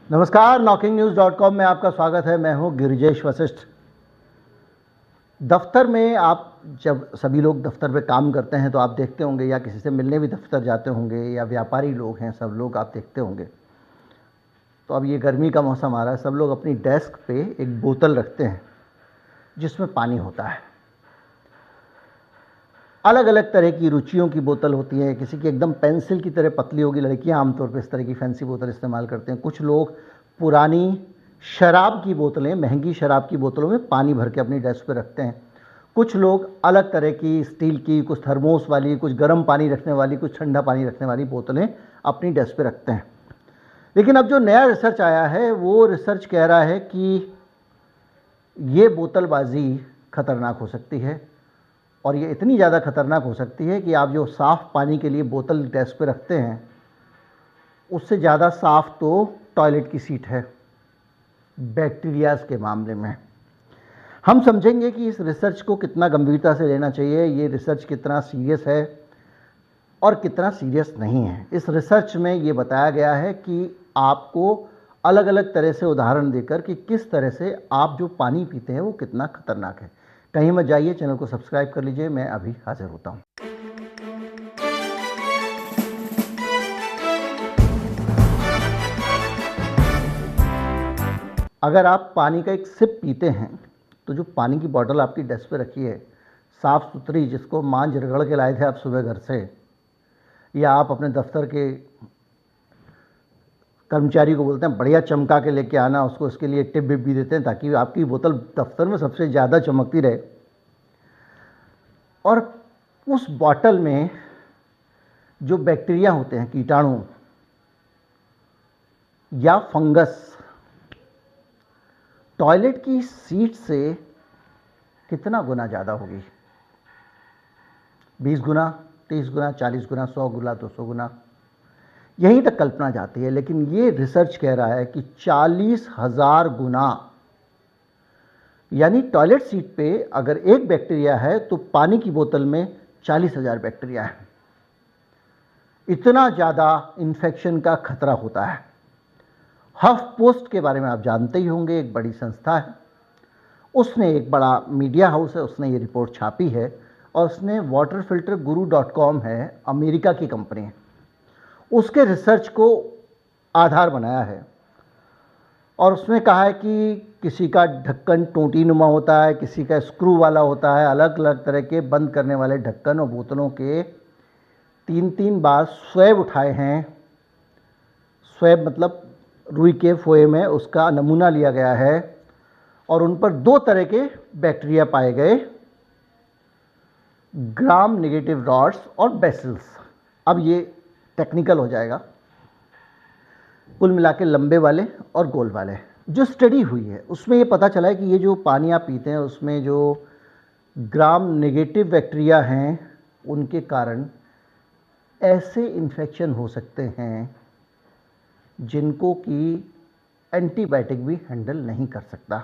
नमस्कार, knocking-news.com में आपका स्वागत है। मैं हूं गिरिजेश वशिष्ठ। दफ्तर में आप जब सभी लोग दफ्तर में काम करते हैं तो आप देखते होंगे, या किसी से मिलने भी दफ्तर जाते होंगे, या व्यापारी लोग हैं, सब लोग आप देखते होंगे। तो अब ये गर्मी का मौसम आ रहा है, सब लोग अपनी डेस्क पे एक बोतल रखते हैं जिसमें पानी होता है। अलग अलग तरह की रुचियों की बोतल होती है। किसी की एकदम पेंसिल की तरह पतली होगी, लड़कियां आमतौर पर इस तरह की फैंसी बोतल इस्तेमाल करते हैं। कुछ लोग पुरानी शराब की बोतलें, महंगी शराब की बोतलों में पानी भर के अपनी डेस्क पे रखते हैं। कुछ लोग अलग तरह की स्टील की, कुछ थर्मोस वाली, कुछ गर्म पानी रखने वाली, कुछ ठंडा पानी रखने वाली बोतलें अपनी डेस्क पे रखते हैं। लेकिन अब जो नया रिसर्च आया है वो रिसर्च कह रहा है कि ये बोतलबाजी खतरनाक हो सकती है, और ये इतनी ज़्यादा खतरनाक हो सकती है कि आप जो साफ़ पानी के लिए बोतल डेस्क पे रखते हैं उससे ज़्यादा साफ़ तो टॉयलेट की सीट है बैक्टीरियाज के मामले में। हम समझेंगे कि इस रिसर्च को कितना गंभीरता से लेना चाहिए, ये रिसर्च कितना सीरियस है और कितना सीरियस नहीं है। इस रिसर्च में ये बताया गया है कि आपको अलग अलग तरह से उदाहरण देकर कि किस तरह से आप जो पानी पीते हैं वो कितना खतरनाक है। कहीं मत जाइए, चैनल को सब्सक्राइब कर लीजिए, मैं अभी हाजिर होता हूँ। अगर आप पानी का एक सिप पीते हैं तो जो पानी की बोतल आपकी डेस्क पे रखी है, साफ़ सुथरी, जिसको मांझ रगड़ के लाए थे आप सुबह घर से, या आप अपने दफ्तर के कर्मचारी को बोलते हैं बढ़िया चमका के लेके आना, उसको उसके लिए टिप विप भी देते हैं ताकि आपकी बोतल दफ्तर में सबसे ज़्यादा चमकती रहे। और उस बॉटल में जो बैक्टीरिया होते हैं, कीटाणु या फंगस, टॉयलेट की सीट से कितना गुना ज़्यादा होगी? 20 गुना, 30 गुना, 40 गुना, 100 गुना, 200 गुना, यहीं तक कल्पना जाती है। लेकिन ये रिसर्च कह रहा है कि 40,000 गुना, यानी टॉयलेट सीट पे अगर एक बैक्टीरिया है तो पानी की बोतल में 40,000 बैक्टीरिया है। इतना ज़्यादा इन्फेक्शन का खतरा होता है। हफ पोस्ट के बारे में आप जानते ही होंगे, एक बड़ी संस्था है, उसने, एक बड़ा मीडिया हाउस है, उसने ये रिपोर्ट छापी है, और उसने waterfilterguru.com है, अमेरिका की कंपनी है, उसके रिसर्च को आधार बनाया है। और उसने कहा है कि किसी का ढक्कन टोंटी नुमा होता है, किसी का स्क्रू वाला होता है, अलग अलग तरह के बंद करने वाले ढक्कन और बोतलों के 3-3 बार स्वैब उठाए हैं। स्वैब मतलब रुई के फोए में उसका नमूना लिया गया है, और उन पर 2 तरह के बैक्टीरिया पाए गए, ग्राम नेगेटिव रॉड्स और बेसिल्स। अब ये टेक्निकल हो जाएगा। कुल मिला के लंबे वाले और गोल वाले। जो स्टडी हुई है उसमें ये पता चला है कि ये जो पानी आप पीते हैं उसमें जो ग्राम नेगेटिव बैक्टीरिया हैं उनके कारण ऐसे इन्फेक्शन हो सकते हैं जिनको कि एंटीबायोटिक भी हैंडल नहीं कर सकता,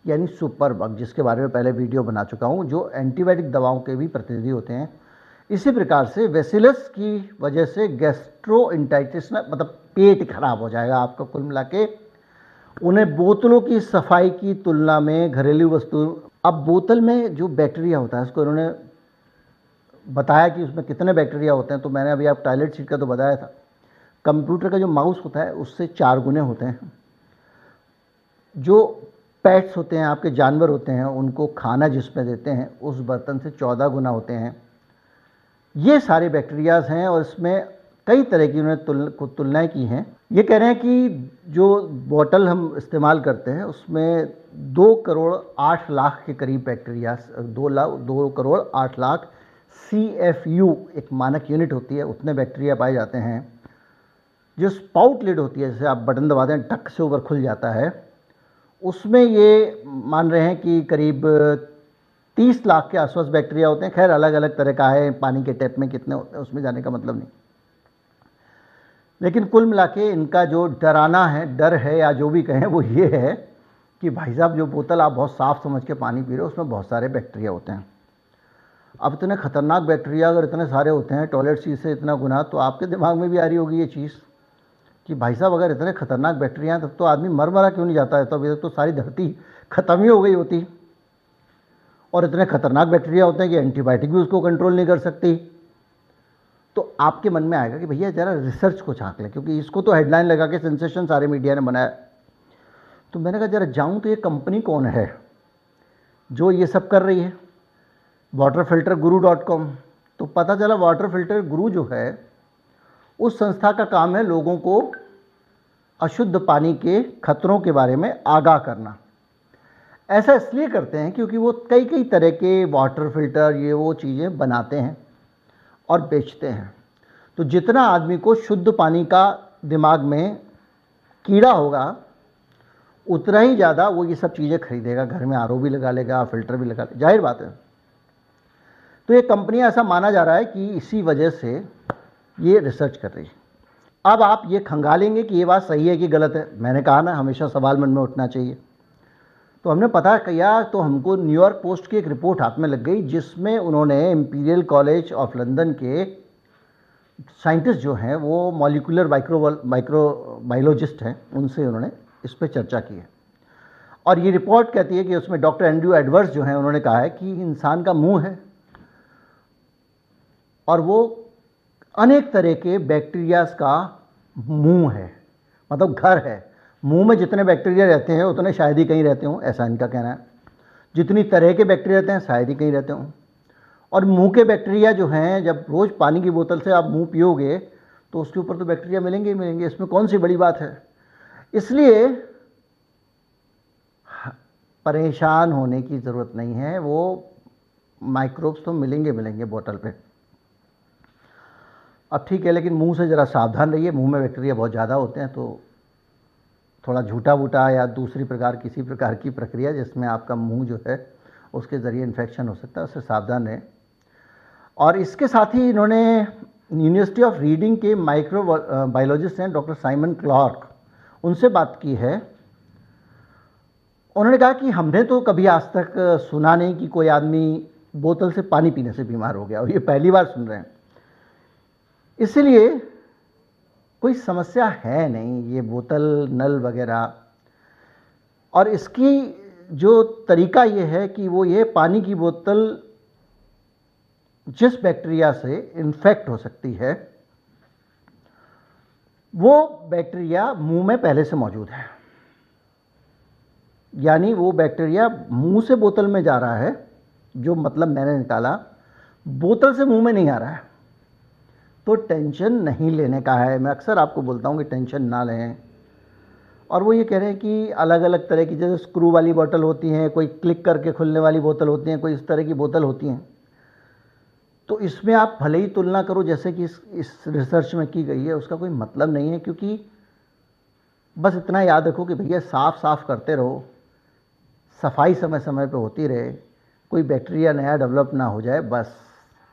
यानी सुपर बग, जिसके बारे में पहले वीडियो बना चुका हूँ, जो एंटीबायोटिक दवाओं के भी प्रतिनिधि होते हैं। इसी प्रकार से वेसिलस की वजह से गैस्ट्रोइंटाइटिस, मतलब पेट खराब हो जाएगा आपका। कुल मिला के उन्हें बोतलों की सफाई की तुलना में घरेलू वस्तु, अब बोतल में जो बैक्टीरिया होता है उसको उन्होंने बताया कि उसमें कितने बैक्टीरिया होते हैं। तो मैंने अभी आप टॉयलेट सीट का तो बताया था, कंप्यूटर का जो माउस होता है उससे 4 गुने होते हैं। जो पेट्स होते हैं, आपके जानवर होते हैं, उनको खाना जिसमें देते हैं उस बर्तन से 14 गुना होते हैं। ये सारे बैक्टीरियाज हैं, और इसमें कई तरह की उन्होंने तुलनाएं की हैं। ये कह रहे हैं कि जो बोतल हम इस्तेमाल करते हैं उसमें 2 करोड़ 8 लाख के करीब बैक्टीरिया, 2 करोड़ 8 लाख CFU, एक मानक यूनिट होती है, उतने बैक्टीरिया पाए जाते हैं। जो स्पाउट लिड होती है, जैसे आप बटन दबाते हैं टक से ऊपर खुल जाता है, उसमें ये मान रहे हैं कि करीब 30 लाख के आसपास बैक्टीरिया होते हैं। खैर अलग अलग तरह का है, पानी के टैप में कितने होते हैं उसमें जाने का मतलब नहीं। लेकिन कुल मिला के इनका जो डराना है, डर है या जो भी कहें, वो ये है कि भाई साहब जो बोतल आप बहुत साफ़ समझ के पानी पी रहे हो उसमें बहुत सारे बैक्टीरिया होते हैं। अब इतने खतरनाक बैक्टीरिया अगर इतने सारे होते हैं टॉयलेट सीट से इतना गुना, तो आपके दिमाग में भी आ रही होगी ये चीज़ कि भाई साहब अगर इतने खतरनाक बैक्टीरिया हैं तब तो आदमी मर मरा क्यों नहीं जाता है, तो अभी तक तो सारी धरती खत्म ही हो गई होती। और इतने खतरनाक बैक्टीरिया होते हैं कि एंटीबायोटिक भी उसको कंट्रोल नहीं कर सकती। तो आपके मन में आएगा कि भैया ज़रा रिसर्च को झांक लें, क्योंकि इसको तो हेडलाइन लगा के सेंसेशन सारे मीडिया ने बनाया। तो मैंने कहा ज़रा जाऊँ तो ये कंपनी कौन है जो ये सब कर रही है, waterfilterguru.com। तो पता चला वाटर फिल्टर गुरु जो है उस संस्था का काम है लोगों को अशुद्ध पानी के खतरों के बारे में आगाह करना। ऐसा इसलिए करते हैं क्योंकि वो कई कई तरह के वाटर फिल्टर ये वो चीज़ें बनाते हैं और बेचते हैं। तो जितना आदमी को शुद्ध पानी का दिमाग में कीड़ा होगा उतना ही ज़्यादा वो ये सब चीज़ें खरीदेगा, घर में आरओ भी लगा लेगा, फिल्टर भी लगा लेगा, जाहिर बात है। तो ये कंपनियां ऐसा माना जा रहा है कि इसी वजह से ये रिसर्च कर रही है। अब आप ये खंगालेंगे कि ये बात सही है कि गलत है। मैंने कहा ना हमेशा सवाल मन में उठना चाहिए। तो हमने पता किया तो हमको न्यूयॉर्क पोस्ट की एक रिपोर्ट हाथ में लग गई जिसमें उन्होंने इंपीरियल कॉलेज ऑफ लंदन के साइंटिस्ट जो हैं वो मॉलिक्यूलर माइक्रोबायोलॉजिस्ट हैं, उनसे उन्होंने इस पर चर्चा की है। और ये रिपोर्ट कहती है कि उसमें डॉक्टर एंड्रयू एडवर्ड्स जो हैं उन्होंने कहा है कि इंसान का मुंह है और वो अनेक तरह के बैक्टीरियाज का मुंह है, मतलब घर है। मुंह में जितने बैक्टीरिया रहते हैं उतने शायद ही कहीं रहते हों, ऐसा इनका कहना है। जितनी तरह के बैक्टीरिया रहते हैं शायद ही कहीं रहते हों। और मुंह के बैक्टीरिया जो हैं, जब रोज़ पानी की बोतल से आप मुंह पियोगे तो उसके ऊपर तो बैक्टीरिया मिलेंगे ही मिलेंगे, इसमें कौन सी बड़ी बात है। इसलिए परेशान होने की ज़रूरत नहीं है, वो माइक्रोब्स तो मिलेंगे मिलेंगे बोतल पे। अब ठीक है, लेकिन मुंह से ज़रा सावधान रहिए। मुंह में बैक्टीरिया बहुत ज़्यादा होते हैं, तो थोड़ा झूठा वूटा या दूसरी प्रकार किसी प्रकार की प्रक्रिया जिसमें आपका मुंह जो है उसके ज़रिए इन्फेक्शन हो सकता है, उससे सावधान रहें। और इसके साथ ही इन्होंने यूनिवर्सिटी ऑफ रीडिंग के माइक्रोबायोलॉजिस्ट हैं डॉक्टर साइमन क्लार्क, उनसे बात की है। उन्होंने कहा कि हमने तो कभी आज तक सुना नहीं कि कोई आदमी बोतल से पानी पीने से बीमार हो गया, और ये पहली बार सुन रहे हैं। इसलिए कोई समस्या है नहीं ये बोतल नल वगैरह। और इसकी जो तरीका ये है कि वो ये पानी की बोतल जिस बैक्टीरिया से इन्फेक्ट हो सकती है वो बैक्टीरिया मुंह में पहले से मौजूद है, यानी वो बैक्टीरिया मुंह से बोतल में जा रहा है, जो मतलब मैंने निकाला बोतल से मुंह में नहीं आ रहा है। तो टेंशन नहीं लेने का है। मैं अक्सर आपको बोलता हूँ कि टेंशन ना लें। और वो ये कह रहे हैं कि अलग अलग तरह की, जैसे स्क्रू वाली बोतल होती हैं, कोई क्लिक करके खुलने वाली बोतल होती हैं, कोई इस तरह की बोतल होती हैं। तो इसमें आप भले ही तुलना करो जैसे कि इस रिसर्च में की गई है, उसका कोई मतलब नहीं है। क्योंकि बस इतना याद रखो कि भैया साफ़ साफ़ करते रहो, सफाई समय समय पे होती रहे, कोई बैक्टीरिया नया डेवलप ना हो जाए, बस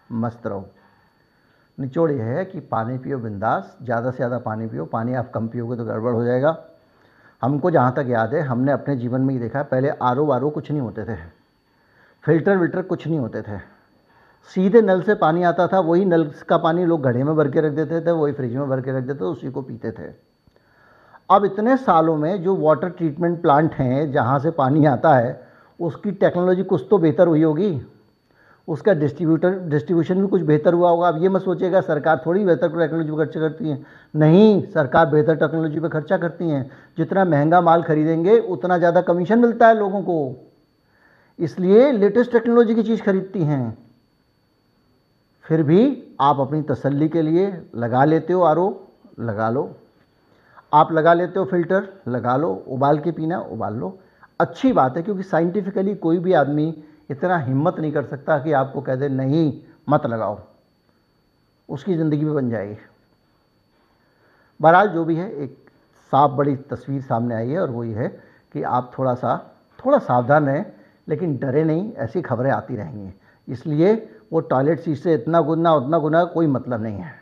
मस्त रहो। निचोड़ यह है कि पानी पियो बिंदास, ज़्यादा से ज़्यादा पानी पियो। पानी आप कम पियोगे तो गड़बड़ हो जाएगा। हमको जहाँ तक याद है हमने अपने जीवन में ही देखा, पहले आरओ कुछ नहीं होते थे, फिल्टर विल्टर कुछ नहीं होते थे, सीधे नल से पानी आता था। वही नल का पानी लोग घड़े में भर के रख देते थे, वही फ्रिज में भर के रख देते थे, उसी को पीते थे। अब इतने सालों में जो वाटर ट्रीटमेंट प्लांट हैं जहाँ से पानी आता है उसकी टेक्नोलॉजी कुछ तो बेहतर हुई होगी, उसका डिस्ट्रीब्यूशन भी कुछ बेहतर हुआ होगा। अब ये मत सोचिएगा सरकार थोड़ी बेहतर टेक्नोलॉजी पर खर्चा करती है, नहीं, सरकार बेहतर टेक्नोलॉजी पर खर्चा करती हैं। जितना महंगा माल खरीदेंगे उतना ज़्यादा कमीशन मिलता है लोगों को, इसलिए लेटेस्ट टेक्नोलॉजी की चीज़ खरीदती हैं। फिर भी आप अपनी तसल्ली के लिए लगा लेते हो आरओ, लगा लो। आप लगा लेते हो फिल्टर, लगा लो। उबाल के पीना, उबाल लो। अच्छी बात है, क्योंकि साइंटिफिकली कोई भी आदमी इतना हिम्मत नहीं कर सकता कि आपको कह दे नहीं मत लगाओ, उसकी ज़िंदगी में बन जाएगी। बहरहाल जो भी है, एक साफ बड़ी तस्वीर सामने आई है और वो ये है कि आप थोड़ा सावधान रहें, लेकिन डरे नहीं, ऐसी खबरें आती रहेंगी। इसलिए वो टॉयलेट सीट से इतना गुना उतना गुना कोई मतलब नहीं है।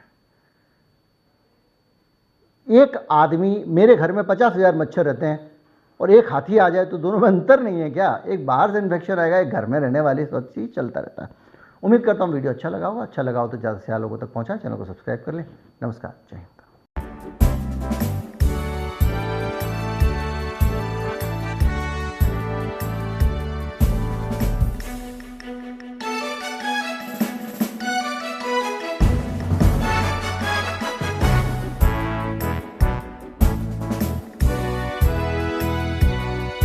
एक आदमी, मेरे घर में 50,000 मच्छर रहते हैं और एक हाथी आ जाए तो दोनों में अंतर नहीं है क्या? एक बाहर से इन्फेक्शन आएगा, एक घर में रहने वाली सब चीज़ चलता रहता है। उम्मीद करता हूँ वीडियो अच्छा लगा हो तो ज़्यादा से ज़्यादा लोगों तक पहुँचाएं। चैनल को सब्सक्राइब कर लें। नमस्कार, जय हिंद।